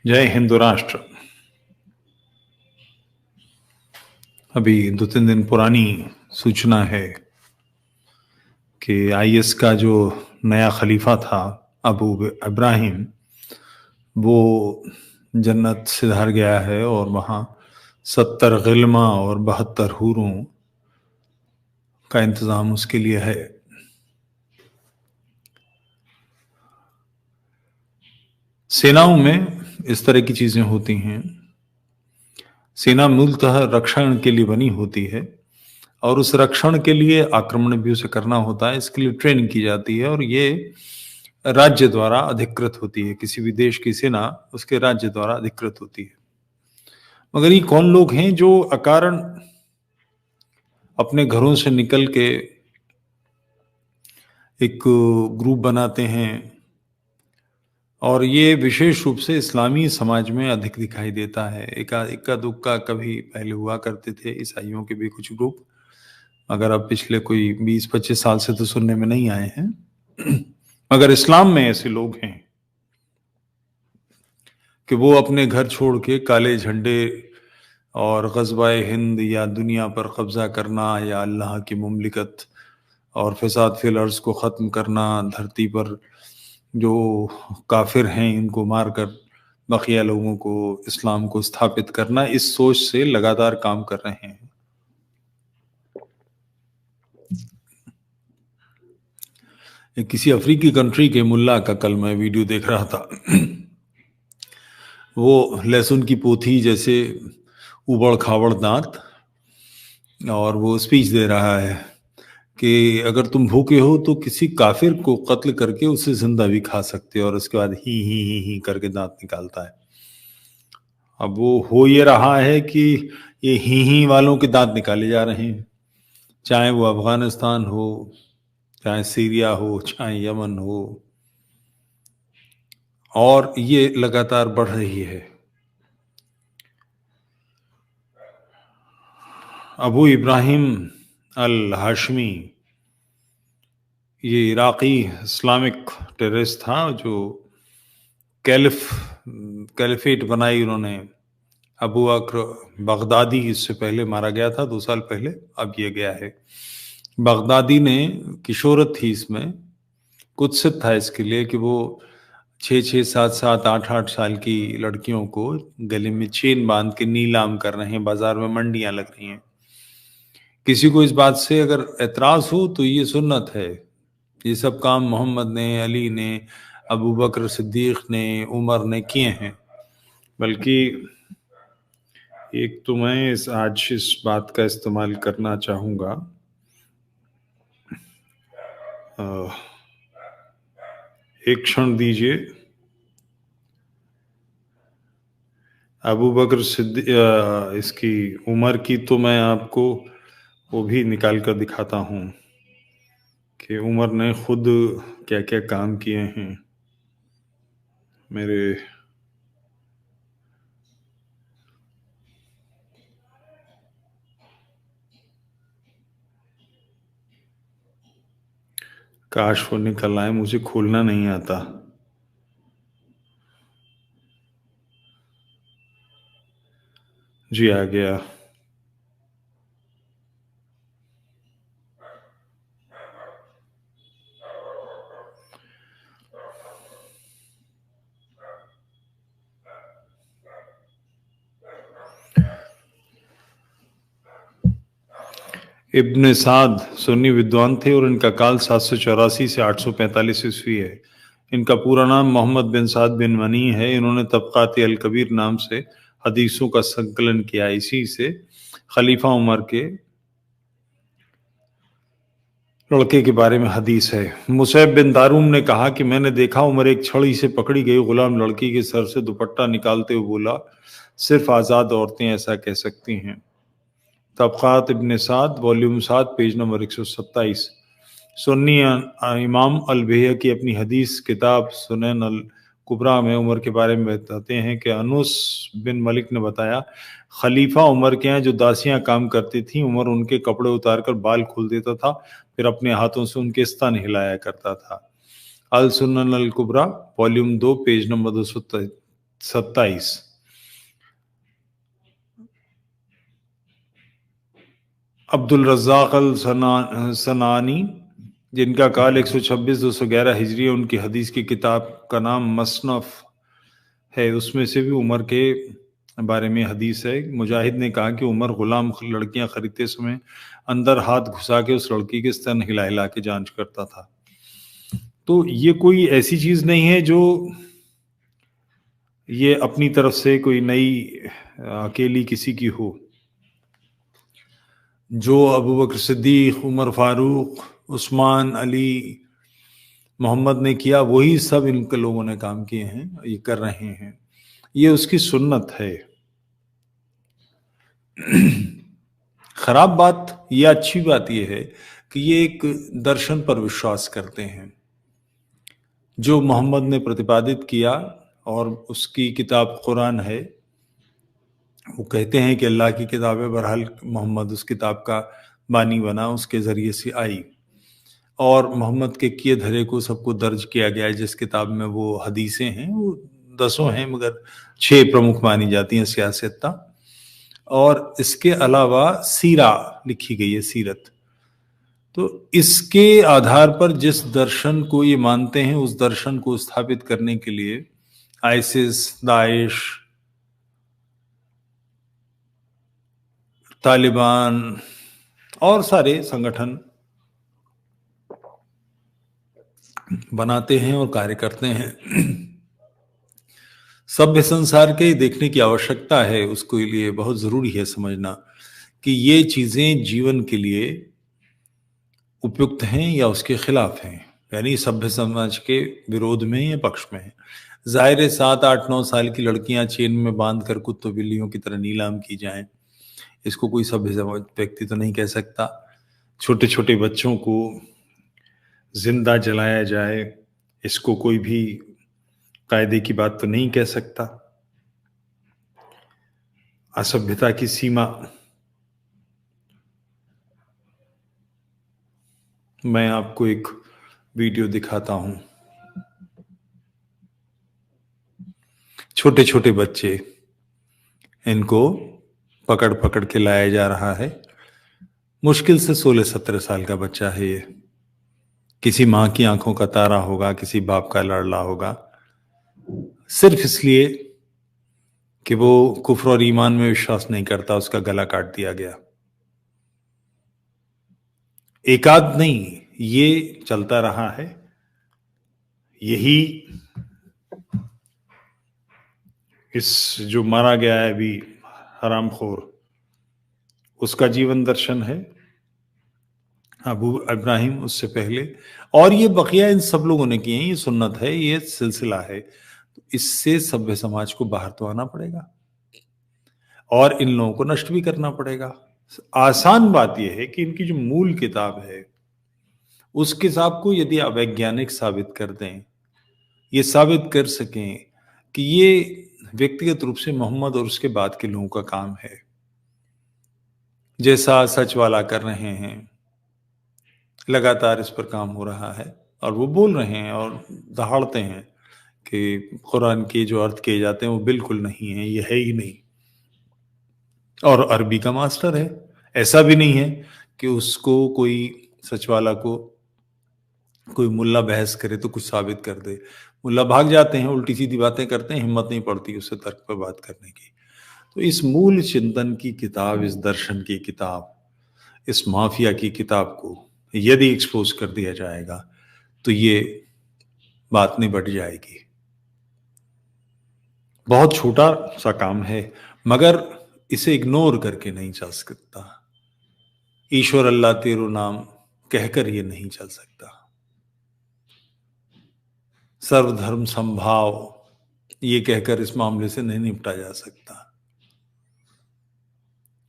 जय हिंदू राष्ट्र। अभी 2-3 दिन पुरानी सूचना है कि आईएस का जो नया खलीफा था अबू इब्राहिम, वो जन्नत सिधार गया है और वहाँ 70 गिल्मा और 72 हूरों का इंतज़ाम उसके लिए है। सेनाओं में इस तरह की चीज़ें होती हैं। सेना मूलतः रक्षण के लिए बनी होती है और उस रक्षण के लिए आक्रमण भी उसे करना होता है। इसके लिए ट्रेनिंग की जाती है और ये राज्य द्वारा अधिकृत होती है। किसी भी देश की सेना उसके राज्य द्वारा अधिकृत होती है। मगर ये कौन लोग हैं जो अकारण अपने घरों से निकल के एक ग्रुप बनाते हैं? और ये विशेष रूप से इस्लामी समाज में अधिक दिखाई देता है। इक्का दुक्का कभी पहले हुआ करते थे ईसाइयों के भी कुछ ग्रुप, मगर अब पिछले कोई 20-25 साल से तो सुनने में नहीं आए हैं। मगर इस्लाम में ऐसे लोग हैं कि वो अपने घर छोड़ के काले झंडे और ग़ज़वाए हिंद या दुनिया पर कब्जा करना या अल्लाह की मुमलिकत और फ़साद फ़िल अर्ज़ को ख़त्म करना, धरती पर जो काफिर हैं इनको मारकर बकिया लोगों को इस्लाम को स्थापित करना, इस सोच से लगातार काम कर रहे हैं। किसी अफ्रीकी कंट्री के मुल्ला का कल मैं वीडियो देख रहा था। वो लहसुन की पोथी जैसे उबड़ खाबड़ दांत, और वो स्पीच दे रहा है कि अगर तुम भूखे हो तो किसी काफिर को कत्ल करके उसे जिंदा भी खा सकते हो, और उसके बाद ही करके दांत निकालता है। अब वो हो ये रहा है कि ये ही वालों के दांत निकाले जा रहे हैं, चाहे वो अफगानिस्तान हो, चाहे सीरिया हो, चाहे यमन हो, और ये लगातार बढ़ रही है। अबू इब्राहिम अल हाशमी ये इराकी इस्लामिक टेररिस्ट था जो कैलिफेट बनाई उन्होंने। अबू बकर बगदादी इससे पहले मारा गया था 2 साल पहले, अब ये गया है। बगदादी ने की शोहरत थी इसमें, कुत्सित था इसके लिए कि वो 6-6, 7-7, 8-8 साल की लड़कियों को गले में चेन बांध के नीलाम कर रहे हैं, बाजार में मंडियां लग रही हैं। किसी को इस बात से अगर एतराज हो तो ये सुन्नत है। ये सब काम मोहम्मद ने, अली ने, अबू बकर सिद्दीक ने, उमर ने किए हैं। बल्कि एक तो मैं आज इस बात का इस्तेमाल करना चाहूँगा, एक क्षण दीजिए। अबू बकर सिद्दीक इसकी उमर की तो मैं आपको वो भी निकाल कर दिखाता हूँ कि उमर ने खुद क्या क्या काम किए हैं। मेरे काश वो निकल आए, मुझे खोलना नहीं आता। जी आ गया। इब्न साद सुन्नी विद्वान थे और इनका काल 784 से 845 ईस्वी है। इनका पूरा नाम मोहम्मद बिन साद बिन मनी है। इन्होंने तबक़ात अल कबीर नाम से हदीसों का संकलन किया। इसी से खलीफा उमर के लड़के के बारे में हदीस है। मुसैब बिन दारूम ने कहा कि मैंने देखा उमर एक छड़ी से पकड़ी गई गुलाम लड़की के सर से दुपट्टा निकालते हुए बोला, सिर्फ आज़ाद औरतें ऐसा कह सकती हैं। तबक़ात इब्न साद वॉल्यूम 7 पेज नंबर 127। सुन्नी इमाम अल बैहक़ी अपनी हदीस किताब सुनन अल कुबरा में उमर के बारे में बताते हैं कि अनूस बिन मलिक ने बताया, खलीफा उमर के यहाँ जो दासियां काम करती थीं, उमर उनके कपड़े उतारकर बाल खोल देता था, फिर अपने हाथों से उनके स्तन हिलाया करता था। Al Sunan al Kubra volume 2 page number 223। 27। Abdul Razzaq al Sanani, जिनका काल 126-211 हिजरी है, उनकी हदीस की किताब का नाम मसनफ़ है। उसमें से भी उमर के बारे में हदीस है। मुजाहिद ने कहा कि उमर गुलाम लड़कियां खरीदते समय अंदर हाथ घुसा के उस लड़की के स्तन हिला हिला के जांच करता था। तो ये कोई ऐसी चीज नहीं है जो ये अपनी तरफ से कोई नई अकेली किसी की हो। जो अबू बकर सिद्दीक, उमर फारूक, उस्मान, अली, मोहम्मद ने किया, वही सब इनके लोगों ने काम किए हैं, ये कर रहे हैं। ये उसकी सुन्नत है। खराब बात या अच्छी बात यह है कि ये एक दर्शन पर विश्वास करते हैं जो मोहम्मद ने प्रतिपादित किया, और उसकी किताब कुरान है। वो कहते हैं कि अल्लाह की किताब है, बहरहाल मोहम्मद उस किताब का बानी बना, उसके ज़रिए से आई, और मोहम्मद के किए धरे को सबको दर्ज किया गया है। जिस किताब में वो हदीसें हैं वो 10 हैं, मगर 6 प्रमुख मानी जाती हैं सियासत। और इसके अलावा सीरा लिखी गई है, सीरत। तो इसके आधार पर जिस दर्शन को ये मानते हैं, उस दर्शन को स्थापित करने के लिए आइसिस, दाइश, तालिबान और सारे संगठन बनाते हैं और कार्य करते हैं। सभ्य संसार के देखने की आवश्यकता है, उसको लिए बहुत जरूरी है समझना कि ये चीजें जीवन के लिए उपयुक्त हैं या उसके खिलाफ हैं, यानी सभ्य समाज के विरोध में या पक्ष में है। जाहिर है 7, 8, 9 साल की लड़कियां चेन में बांध कर कुत्तों बिल्लियों की तरह नीलाम की जाएं, इसको कोई सभ्य समाज व्यक्ति तो नहीं कह सकता। छोटे छोटे बच्चों को जिंदा जलाया जाए, इसको कोई भी कायदे की बात तो नहीं कह सकता। असभ्यता की सीमा। मैं आपको एक वीडियो दिखाता हूं। छोटे छोटे बच्चे, इनको पकड़ पकड़ के लाया जा रहा है। मुश्किल से 16-17 साल का बच्चा है ये। किसी माँ की आंखों का तारा होगा, किसी बाप का लाडला होगा, सिर्फ इसलिए कि वो कुफ्र और ईमान में विश्वास नहीं करता, उसका गला काट दिया गया। एकाध नहीं, ये चलता रहा है। यही इस जो मारा गया है अभी हरामखोर, उसका जीवन दर्शन है। अबू इब्राहिम उससे पहले, और ये बकिया इन सब लोगों ने किए हैं। ये सुन्नत है, ये सिलसिला है। तो इससे सभ्य समाज को बाहर तो आना पड़ेगा और इन लोगों को नष्ट भी करना पड़ेगा। आसान बात यह है कि इनकी जो मूल किताब है, उस किताब को यदि अवैज्ञानिक साबित कर दें, ये साबित कर सकें कि ये व्यक्तिगत रूप से मोहम्मद और उसके बाद के लोगों का काम है, जैसा सच वाला कर रहे हैं, लगातार इस पर काम हो रहा है, और वो बोल रहे हैं और दहाड़ते हैं कि कुरान के जो अर्थ किए जाते हैं वो बिल्कुल नहीं है, ये है ही नहीं। और अरबी का मास्टर है। ऐसा भी नहीं है कि उसको कोई सचवाला को कोई मुल्ला बहस करे तो कुछ साबित कर दे। मुल्ला भाग जाते हैं, उल्टी सीधी बातें करते हैं, हिम्मत नहीं पड़ती उससे तर्क पर बात करने की। तो इस मूल चिंतन की किताब, इस दर्शन की किताब, इस माफिया की किताब को यदि एक्सपोज कर दिया जाएगा तो ये बात निबट जाएगी। बहुत छोटा सा काम है, मगर इसे इग्नोर करके नहीं चल सकता। ईश्वर अल्लाह तेरो नाम कहकर ये नहीं चल सकता। सर्वधर्म संभाव ये कहकर इस मामले से नहीं निपटा जा सकता।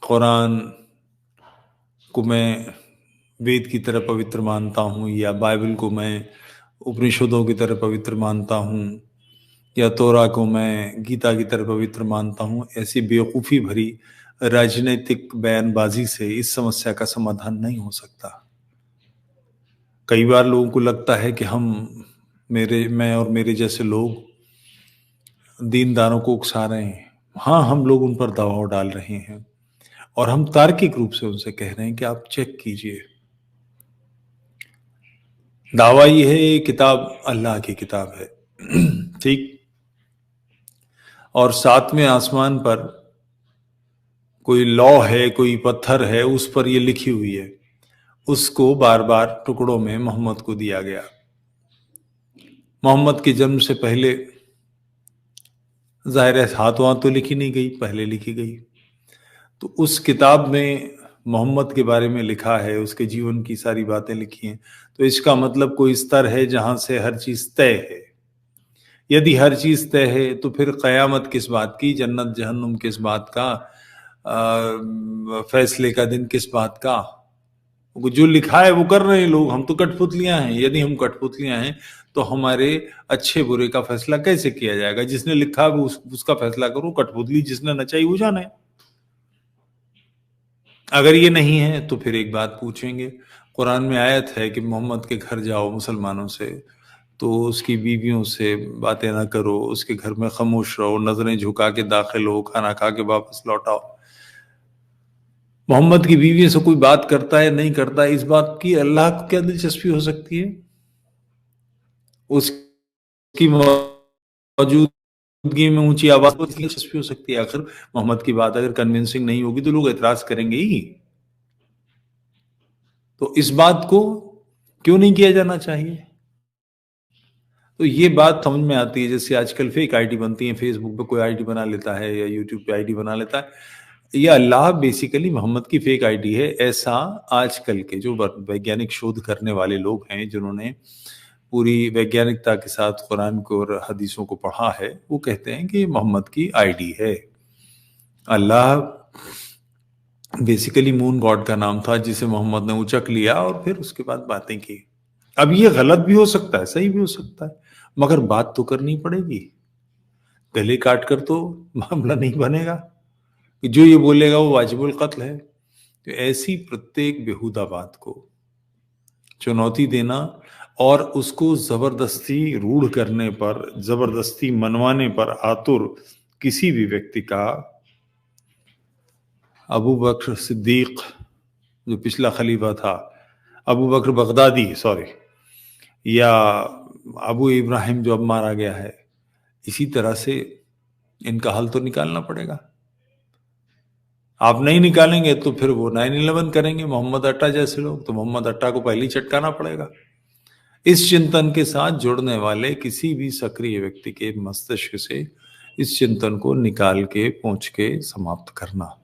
कुरान को मैं वेद की तरह पवित्र मानता हूँ, या बाइबल को मैं उपनिषदों की तरह पवित्र मानता हूँ, या तोरा को मैं गीता की तरह पवित्र मानता हूँ, ऐसी बेवकूफ़ी भरी राजनीतिक बयानबाजी से इस समस्या का समाधान नहीं हो सकता। कई बार लोगों को लगता है कि मैं और मेरे जैसे लोग दीनदारों को उकसा रहे हैं। हाँ, हम लोग उन पर दबाव डाल रहे हैं और हम तार्किक रूप से उनसे कह रहे हैं कि आप चेक कीजिए। दावा ये है ये किताब अल्लाह की किताब है। ठीक। और सातवें आसमान पर कोई लौ है, कोई पत्थर है, उस पर ये लिखी हुई है। उसको बार बार टुकड़ों में मोहम्मद को दिया गया। मोहम्मद के जन्म से पहले जाहिर है हाथों हाथ तो लिखी नहीं गई, पहले लिखी गई। तो उस किताब में मोहम्मद के बारे में लिखा है, उसके जीवन की सारी बातें लिखी हैं। तो इसका मतलब कोई स्तर है जहां से हर चीज तय है। यदि हर चीज तय है तो फिर कयामत किस बात की, जन्नत जहन्नुम किस बात का, फैसले का दिन किस बात का। जो लिखा है वो कर रहे हैं लोग, हम तो कठपुतलियां हैं। यदि हम कठपुतलियां हैं तो हमारे अच्छे बुरे का फैसला कैसे किया जाएगा? जिसने लिखा है वो उसका फैसला करो, कठपुतली जिसने नचाई वो जाने। अगर ये नहीं है तो फिर एक बात पूछेंगे, कुरान में आयत है कि मोहम्मद के घर जाओ मुसलमानों से तो उसकी बीवियों से बातें ना करो, उसके घर में खामोश रहो, नजरें झुका के दाखिल हो, खाना खा के वापस लौटाओ। मोहम्मद की बीवी से कोई बात करता है नहीं करता है, इस बात की अल्लाह को क्या दिलचस्पी हो सकती है? उसकी मौजूदगी में ऊंची आवाज को दिलचस्पी हो सकती है? आखिर मोहम्मद की बात अगर कन्विंसिंग नहीं होगी तो लोग एतराज करेंगे ही। तो इस बात को क्यों नहीं किया जाना चाहिए? तो ये बात समझ में आती है। जैसे आजकल फेक आईडी बनती है, फेसबुक पे कोई आईडी बना लेता है या यूट्यूब पे आईडी बना लेता है। ये अल्लाह बेसिकली मोहम्मद की फेक आईडी है, ऐसा आजकल के जो वैज्ञानिक शोध करने वाले लोग हैं, जिन्होंने पूरी वैज्ञानिकता के साथ कुरान को और हदीसों को पढ़ा है, वो कहते हैं कि मोहम्मद की आईडी है। अल्लाह बेसिकली मून गॉड का नाम था जिसे मोहम्मद ने उचक लिया और फिर उसके बाद बातें की। अब ये गलत भी हो सकता है, सही भी हो सकता है, मगर बात तो करनी पड़ेगी। गले काट कर तो मामला नहीं बनेगा कि जो ये बोलेगा वो वाजिबुल कत्ल है। तो ऐसी प्रत्येक बेहुदा बात को चुनौती देना और उसको जबरदस्ती रूढ़ करने पर, जबरदस्ती मनवाने पर आतुर किसी भी व्यक्ति का, अबू बकर सिद्दीक जो पिछला खलीफा था, अबू बकर बगदादी सॉरी, या अबू इब्राहिम जो अब मारा गया है, इसी तरह से इनका हल तो निकालना पड़ेगा। आप नहीं निकालेंगे तो फिर वो 9/11 करेंगे मोहम्मद अट्टा जैसे लोग, तो मोहम्मद अट्टा को पहले ही चटकाना पड़ेगा। इस चिंतन के साथ जुड़ने वाले किसी भी सक्रिय व्यक्ति के मस्तिष्क से इस चिंतन को निकाल के पोंछ के समाप्त करना,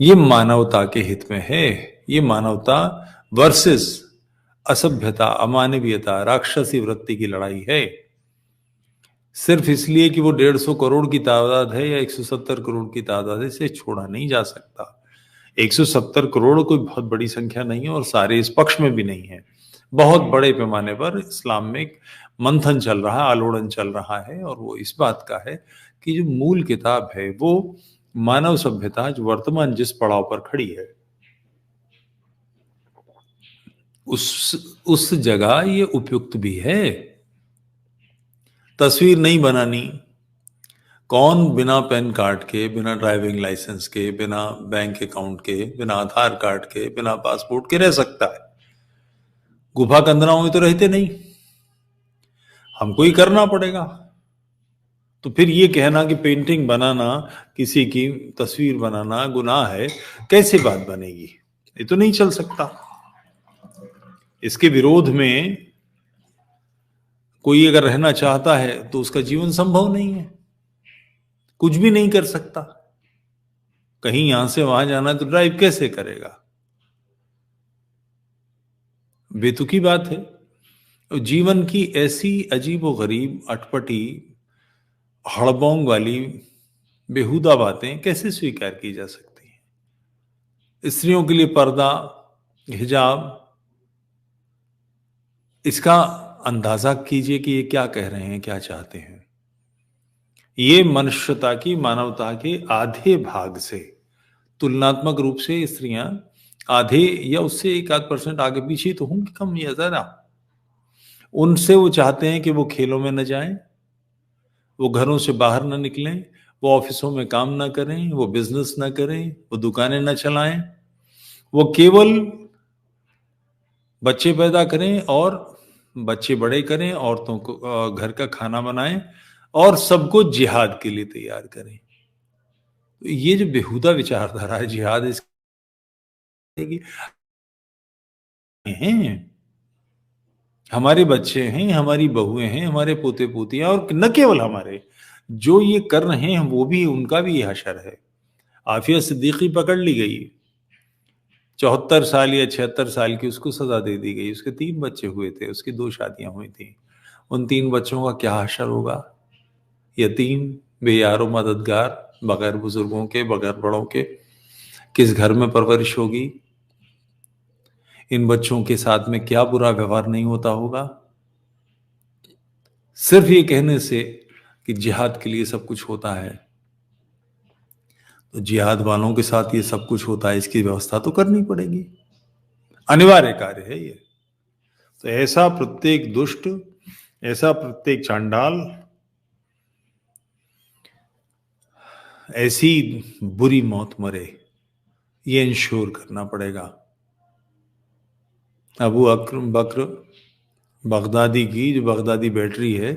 ये मानवता के हित में है। ये मानवता वर्सेस असभ्यता, अमानवीयता, राक्षसी वृत्ति की लड़ाई है। सिर्फ इसलिए कि वो 150 करोड़ की तादाद है या 170 करोड़ की तादाद है, इसे छोड़ा नहीं जा सकता। 170 करोड़ कोई बहुत बड़ी संख्या नहीं है और सारे इस पक्ष में भी नहीं है। बहुत बड़े पैमाने पर इस्लाम में एक मंथन चल रहा है, आलोड़न चल रहा है, और वो इस बात का है कि जो मूल किताब है वो मानव सभ्यता जो वर्तमान जिस पड़ाव पर खड़ी है उस जगह ये उपयुक्त भी है। तस्वीर नहीं बनानी, कौन बिना पैन कार्ड के, बिना ड्राइविंग लाइसेंस के, बिना बैंक अकाउंट के, बिना आधार कार्ड के, बिना पासपोर्ट के रह सकता है? गुफा कंदराओं में तो रहते नहीं, हमको ही करना पड़ेगा। तो फिर ये कहना कि पेंटिंग बनाना, किसी की तस्वीर बनाना गुनाह है, कैसे बात बनेगी? ये तो नहीं चल सकता। इसके विरोध में कोई अगर रहना चाहता है तो उसका जीवन संभव नहीं है, कुछ भी नहीं कर सकता। कहीं यहां से वहां जाना है तो ड्राइव कैसे करेगा? बेतुकी बात है। जीवन की ऐसी अजीबो गरीब, अटपटी, हड़बोंग वाली बेहुदा बातें कैसे स्वीकार की जा सकती हैं? स्त्रियों के लिए पर्दा, हिजाब, इसका अंदाजा कीजिए कि ये क्या कह रहे हैं, क्या चाहते हैं। ये मनुष्यता की, मानवता के आधे भाग से, तुलनात्मक रूप से स्त्रियां आधे या उससे 1-8% आगे पीछे तो होंगी, कम या ज्यादा। उनसे वो चाहते हैं कि वो खेलों में न जाएं, वो घरों से बाहर ना निकलें, वो ऑफिसों में काम ना करें, वो बिजनेस ना करें, वो दुकानें ना चलाएं, वो केवल बच्चे पैदा करें और बच्चे बड़े करें, औरतों को घर का खाना बनाएं और सबको जिहाद के लिए तैयार करें। तो ये जो बेहुदा विचारधारा है जिहाद इसकी हैं, हमारे बच्चे हैं, हमारी बहुएं हैं, हमारे पोते पोतियां, और न केवल हमारे, जो ये कर रहे हैं वो भी, उनका भी ये हशर है। आफिया सिद्दीकी पकड़ ली गई, 74 साल या 76 साल की, उसको सजा दे दी गई। उसके 3 बच्चे हुए थे, उसकी 2 शादियां हुई थी। उन 3 बच्चों का क्या हशर होगा? यतीम, बेयारो मददगार, बगैर बुजुर्गों के, बगैर बड़ों के, किस घर में परवरिश होगी? इन बच्चों के साथ में क्या बुरा व्यवहार नहीं होता होगा? सिर्फ ये कहने से कि जिहाद के लिए सब कुछ होता है, तो जिहाद वालों के साथ ये सब कुछ होता है, इसकी व्यवस्था तो करनी पड़ेगी, अनिवार्य कार्य है ये। तो ऐसा प्रत्येक दुष्ट, ऐसा प्रत्येक चांडाल, ऐसी बुरी मौत मरे, ये इंश्योर करना पड़ेगा। अबू अक्रम बकर बगदादी की जो बगदादी बैटरी है,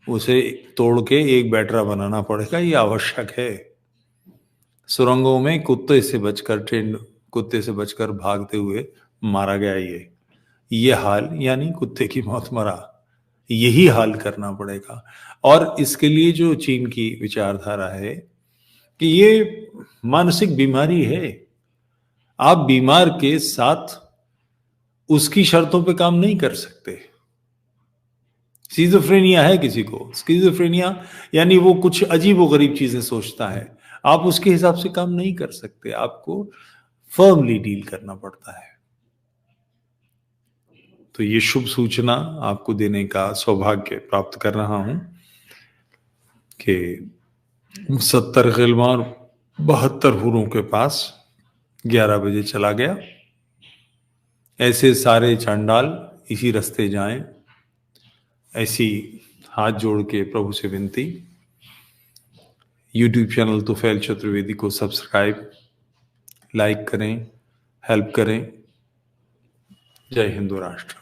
उसे तोड़ के एक बैटरा बनाना पड़ेगा, ये आवश्यक है। सुरंगों में कुत्ते से बचकर भागते हुए मारा गया ये हाल, यानी कुत्ते की मौत मरा, यही हाल करना पड़ेगा। और इसके लिए जो चीन की विचारधारा है कि ये मानसिक बीमारी है, आप बीमार के साथ उसकी शर्तों पे काम नहीं कर सकते। स्किज़ोफ्रेनिया है किसी को, स्किज़ोफ्रेनिया यानी वो कुछ अजीबोगरीब चीजें सोचता है, आप उसके हिसाब से काम नहीं कर सकते, आपको फर्मली डील करना पड़ता है। तो ये शुभ सूचना आपको देने का सौभाग्य प्राप्त कर रहा हूं कि 70 ग़िल्मा और 72 हूरों के पास 11 बजे चला गया। ऐसे सारे चांडाल इसी रास्ते जाएं, ऐसी हाथ जोड़ के प्रभु से विनती। यूट्यूब चैनल तुफैल चतुर्वेदी को सब्सक्राइब, लाइक करें, हेल्प करें। जय हिंदू राष्ट्र।